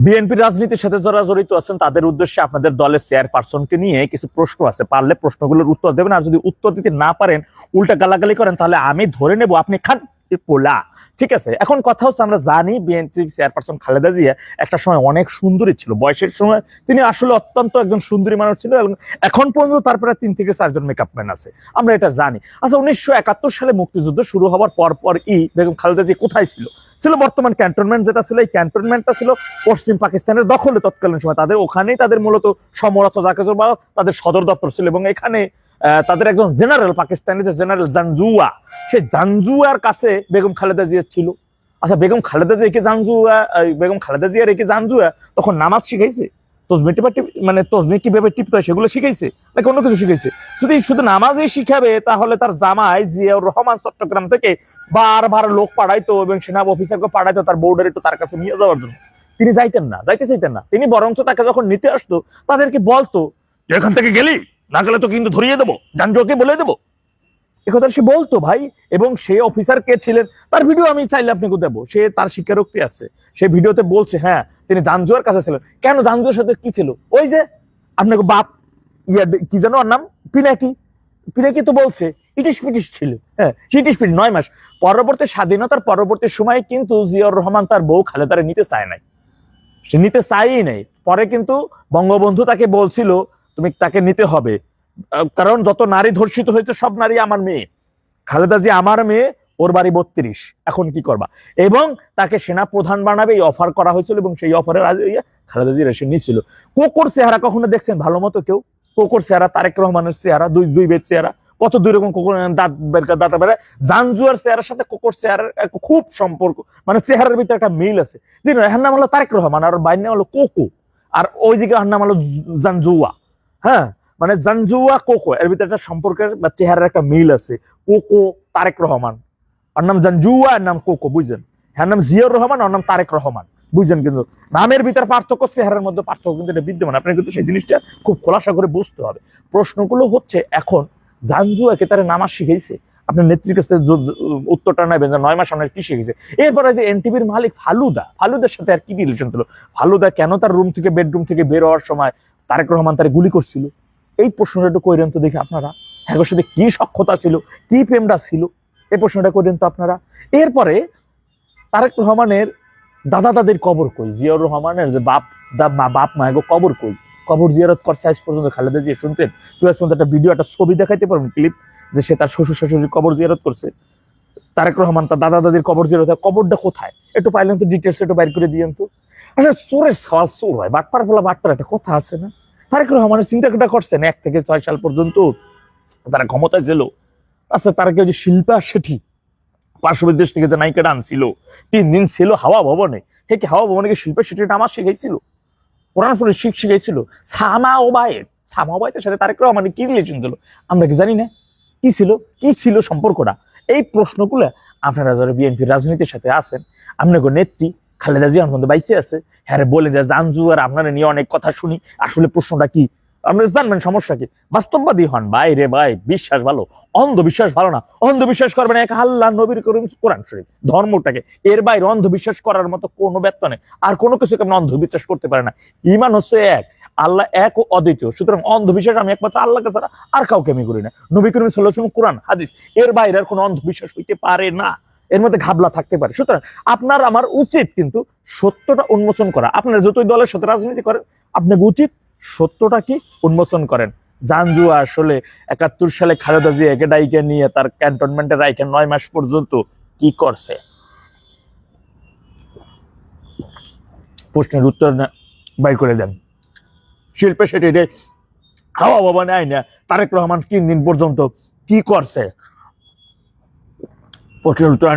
বিএনপির রাজনীতির সাথে যারা জড়িত আছেন তাদের উদ্দেশ্যে আপনাদের দলের চেয়ারপারসনকে নিয়ে কিছু প্রশ্ন আছে, পারলে প্রশ্নগুলোর উত্তর দেবেন। আর যদি উত্তর দিতে না পারেন, উল্টা গালাগালি করেন, তাহলে আমি ধরে নেব আপনি খান পোলা। ঠিক আছে, এখন কথা হচ্ছে, আমরা জানি বিএনপি চেয়ারপারসন খালেদা জিয়া একটা সময় অনেক সুন্দরী ছিল। বয়সের সময় তিনি আসলে অত্যন্ত একজন সুন্দরী মানুষ ছিল, এবং এখন পর্যন্ত তারপরে 3 থেকে 4 জন মেকআপ ম্যান আছে, আমরা এটা জানি। আচ্ছা, 1971 সালে মুক্তিযুদ্ধ শুরু হওয়ার পর বেগম খালেদা জিয়া কোথায় ছিল? বর্তমান ক্যান্টনমেন্ট যেটা ছিল, এই ক্যান্টনমেন্টটা ছিল পশ্চিম পাকিস্তানের দখলে তৎকালীন সময়। তাদের ওখানেই তাদের মূলত সমরাচা যাকে বা তাদের সদর দপ্তর ছিল, এবং এখানে তাদের একজন জেনারেল, পাকিস্তানের যে জেনারেল জাঞ্জুয়া, সেই জাঞ্জুয়ার কাছে বেগম খালেদা জিয়া ছিল। আচ্ছা, বেগম খালেদা জিয়া রেখে জাঞ্জুয়া তখন নামাজ শিখাইছে? তসবি টিপা মানে তসবি কিভাবে টিপতে হয় সেগুলো শিখাইছে, নাকি অন্য কিছু শিখাইছে? যদি শুধু নামাজই শিখাবে, তাহলে তার জামাই জিয়াউর রহমান চট্টগ্রাম থেকে বারবার লোক পাঠাইতো এবং সেনা অফিসারকে পাঠাইতো তার বোর্ডের একটু তার কাছে নিয়ে যাওয়ার জন্য। তিনি যাইতে চাইতেন না। তিনি বরঞ্চ তাকে যখন নিতে আসতো, তাদেরকে বলতো, এখান থেকে গেলি, না গেলে তো কিন্তু ধরিয়ে দেবো, জাঞ্জুয়াকে বলে দেবো। একথা সে বলতো ভাই। এবং সেই অফিসার কে ছিলেন তার ভিডিও আমি চাইলে আপনাকে দেবো, সে তার স্বীকারোক্তি আছে, সেই ভিডিওতে বলছে হ্যাঁ তিনি জাঞ্জুয়ার কাছে ছিলেন। কেন? জাঞ্জুয়ার সাথে কি ছিল? ওই যে আপনাকে বাপ কি যেন ওর নাম, পিনাকি তো বলছে ইটিশ পিটিশ ছিল। হ্যাঁ, ইটিশ পিটিশ 9 মাস পরবর্তী স্বাধীনতার পরবর্তী সময় কিন্তু জিয়াউর রহমান তার বউ খালেদারে নিতে চায় নাই, সে নিতে চাইই নাই। পরে কিন্তু বঙ্গবন্ধু তাকে বলছিল তুমি তাকে নিতে হবে, কারণ যত নারী ধর্ষিত হয়েছে সব নারী আমার মেয়ে, খালেদা জিয়া আমার মেয়ে, ওর বাড়ি 32, এখন কি করবা? এবং তাকে সেনা প্রধান বানাবে এই অফার করা হয়েছিল, এবং সেই অফারে খালেদা জিয়া এসে নিয়েছিল। কোকোর চেহারা কখনো দেখছেন ভালো মতো কেউ? কোকোর চেহারা, তারেক রহমানের চেহারা, দুই বের চেহারা, কত দুই রকম কোকোর দাঁত বেড়ে। জাঞ্জুয়ার চেহারার সাথে কোকোর চেহারার খুব সম্পর্ক, মানে চেহারার ভিতরে একটা মিল আছে। এর নাম হলো তারেক রহমান, আর বাইর নাম হলো কোকো, আর ওইদিকে এর নাম হলো জাঞ্জুয়া। হ্যাঁ, মানে জাঞ্জুয়া কোকো, এর ভিতরে একটা সম্পর্কের বা চেহারার একটা মিল আছে। কোকো তারেক রহমান, আর নাম জাঞ্জুয়া, এর নাম কোকো, বুঝছেন? হ্যাঁ, নাম জিয়াউর রহমান, ওর নাম তারেক রহমান, বুঝছেন? কিন্তু নামের ভিতরে পার্থক্য, চেহারার মধ্যে পার্থক্য কিন্তু এটা বিদ্যমান। আপনার কিন্তু সেই জিনিসটা খুব খোলাসা করে বুঝতে হবে। প্রশ্নগুলো হচ্ছে, এখন জাঞ্জুয়াকে তারা নামাজ শিখাইছে? আপনার নেত্রীর কাছে উত্তরটা নেবেন যে 9 মাস আপনার কি শিখেছে। এরপরে যে এনটিভির মালিক ফালুদার সাথে আর কি রিলেশন ছিল? ফালুদা কেন তার বেডরুম থেকে বের হওয়ার সময় তারেক রহমান তারে গুলি করছিল? এই প্রশ্নটা একটু কইরেন তো দেখি আপনারা। হ্যাঁ, সাথে কি সখ্যতা ছিল, কি প্রেমটা ছিল, এই প্রশ্নটা করেন তো আপনারা। এরপরে তারেক রহমানের দাদা দাদির কবর কই? জিয়াউর রহমানের যে বাপ মা কবর কই? কবর জিয়ারত করছে আজ পর্যন্ত খালেদা জিয়া? শুনতেন একটা ভিডিও, একটা ছবি দেখাইতে পারবেন, ক্লিপ, যে সে তার শ্বশুর শাশুড়ির কবর জিয়ারত করছে? তারেক রহমান তার দাদা দাদির কবর জিয়ারত, কবরটা কোথায় একটু পাইলেন তো, ডিটেলস একটু বাইর করে দিয়েন তো। আচ্ছা, চোরের সওয়াল চোর হয়, বাটপার ফলা বাটপার, একটা কথা আছে না? তারেক রহমানের চিন্তা করছেন 1 থেকে 6 সাল পর্যন্ত তারা ক্ষমতায় ছিল। আচ্ছা, তারা কেউ যে শিল্পা শেঠি পার্শ্ববর্তী দেশ থেকে যে নায়িকাটা আনছিল, 3 দিন ছিল হাওয়া ভবনে, হে কি হাওয়া ভবনে শিল্পা শেঠিটা আমার শিখাইছিল, কোরআন শিখাইছিল? সামা ওবায়েতের সাথে তারেক রহমানের কি রিলেশন ছিল আমরা কি জানি না? কি ছিল সম্পর্কটা? এই প্রশ্নগুলো আপনারা যারা বিএনপির রাজনীতির সাথে আছেন, আপনাকে নেত্রী খালেদা জিয়া বাইচে আছে, হ্যাঁ বলে যে জাঞ্জুয়ার আপনারা নিয়ে অনেক কথা শুনি, আসলে প্রশ্নটা কি আপনি জানবেন, সমস্যা কি? বাস্তববাদী হন ভাই রে ভাই, বিশ্বাস ভালো, অন্ধবিশ্বাস ভালো না। অন্ধবিশ্বাস করবেন এক আল্লাহ, নবীর করিম, কোরআন শরীফ, ধর্মটাকে, এর বাইরে অন্ধবিশ্বাস করার মতো কোনো ব্যর্থ নেই। আর কোনো কিছুকে আপনি অন্ধবিশ্বাস করতে পারে না। ঈমান হচ্ছে এক, আল্লাহ এক ও অদ্বিতীয়। সুতরাং অন্ধবিশ্বাস আমি একমাত্র আল্লাহকে ছাড়া আর কাউকে আমি করি না। নবী করিম সাল্লাল্লাহু আলাইহি ওয়াসাল্লাম, কোরআন হাদিস, এর বাইরে আর কোনো অন্ধবিশ্বাস হইতে পারে না। এর মধ্যে ঘাবলা থাকতে পারে। সুতরাং আপনার আমার উচিত কিন্তু সত্যটা উন্মোচন করা। আপনারা যতই দলের সাথে রাজনীতি করেন, আপনাকে উচিত সত্যটা কি উন্মোচন করেন। জাঞ্জুয়া আসলে 71 সালে খালেদা জিয়াকে ডাইকে নিয়ে তার ক্যান্টনমেন্টে রাইখে 9 মাস পর্যন্ত কি করছে? প্রশ্নের উত্তর বাইর করে দেন। শিল্পে সেটি হাওয়া বাবা নেয় না, তারেক রহমান 3 দিন পর্যন্ত কি করছে? প্রশ্নের উত্তর